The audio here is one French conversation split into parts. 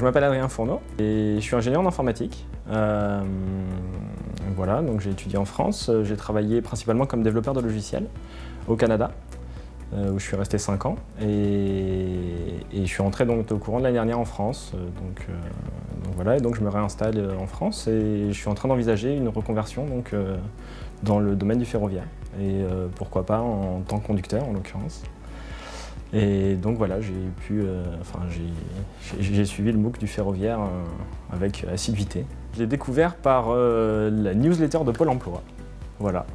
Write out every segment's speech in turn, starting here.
m'appelle Adrien Fourneau et je suis ingénieur en informatique. Voilà, donc j'ai étudié en France. J'ai travaillé principalement comme développeur de logiciels au Canada, où je suis resté 5 ans. Et je suis rentré donc au courant de l'année dernière en France. Donc voilà, et donc je me réinstalle en France et je suis en train d'envisager une reconversion donc, dans le domaine du ferroviaire. Et pourquoi pas en tant que conducteur en l'occurrence. Et donc voilà, j'ai suivi le MOOC du ferroviaire avec assiduité. Je l'ai découvert par la newsletter de Pôle emploi. Voilà.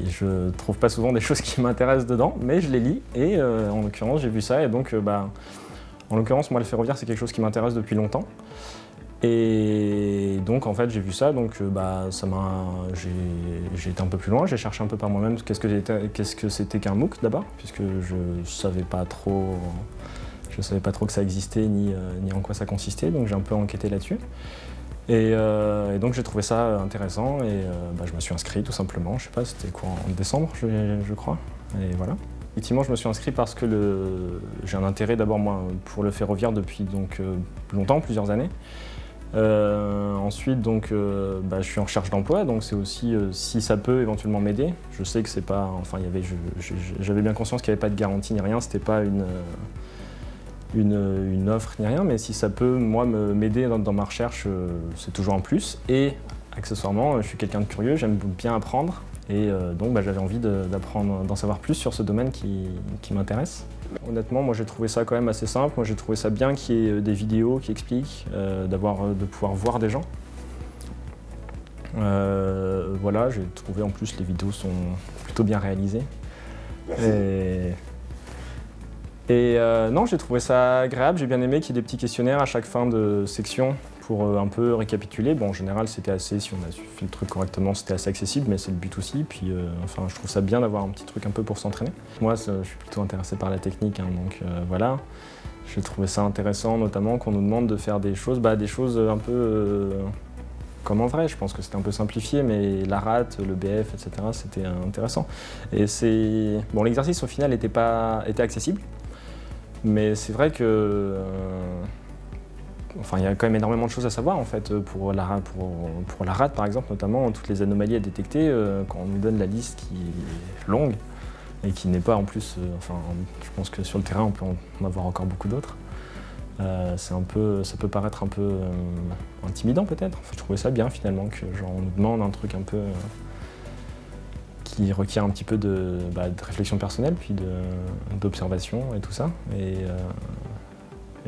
Je ne trouve pas souvent des choses qui m'intéressent dedans, mais je les lis et en l'occurrence j'ai vu ça et donc en l'occurrence moi le ferroviaire c'est quelque chose qui m'intéresse depuis longtemps. Et donc en fait j'ai vu ça, donc j'ai été un peu plus loin, j'ai cherché un peu par moi-même qu'est-ce que c'était qu'un MOOC d'abord, puisque je savais pas trop que ça existait ni en quoi ça consistait, donc j'ai un peu enquêté là-dessus. Et donc j'ai trouvé ça intéressant et je me suis inscrit tout simplement, je sais pas, c'était quoi, en décembre je crois, et voilà. Effectivement, je me suis inscrit parce que j'ai un intérêt d'abord moi pour le ferroviaire depuis donc longtemps, plusieurs années. Ensuite, donc, je suis en recherche d'emploi, donc c'est aussi si ça peut éventuellement m'aider. Je sais que c'est pas, enfin, j'avais bien conscience qu'il n'y avait pas de garantie ni rien, c'était pas une offre ni rien, mais si ça peut moi m'aider dans ma recherche, c'est toujours un plus. Et accessoirement, je suis quelqu'un de curieux, j'aime bien apprendre. Et donc j'avais envie d'en savoir plus sur ce domaine qui m'intéresse. Honnêtement, moi j'ai trouvé ça quand même assez simple. Moi j'ai trouvé ça bien qu'il y ait des vidéos qui expliquent, de pouvoir voir des gens. Voilà, j'ai trouvé en plus les vidéos sont plutôt bien réalisées. Et non, j'ai trouvé ça agréable, j'ai bien aimé qu'il y ait des petits questionnaires à chaque fin de section pour un peu récapituler. Bon, en général, c'était assez, si on a fait le truc correctement, c'était assez accessible, mais c'est le but aussi. Puis, enfin, je trouve ça bien d'avoir un petit truc un peu pour s'entraîner. Moi, je suis plutôt intéressé par la technique, hein, donc voilà. J'ai trouvé ça intéressant, notamment qu'on nous demande de faire des choses un peu comme en vrai. Je pense que c'était un peu simplifié, mais la rate, le BF, etc., c'était intéressant. Et bon, l'exercice au final était accessible. Mais c'est vrai que enfin, il y a quand même énormément de choses à savoir en fait pour la rate par exemple, notamment toutes les anomalies à détecter quand on nous donne la liste qui est longue et qui n'est pas en plus, enfin je pense que sur le terrain on peut en avoir encore beaucoup d'autres. Ça peut paraître un peu intimidant peut-être. Enfin, je trouvais ça bien finalement que genre, on nous demande un truc un peu qui requiert un petit peu de réflexion personnelle, puis d'observation et tout ça.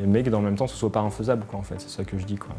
Mais que dans le même temps, ce soit pas infaisable, quoi, en fait. C'est ça que je dis, quoi.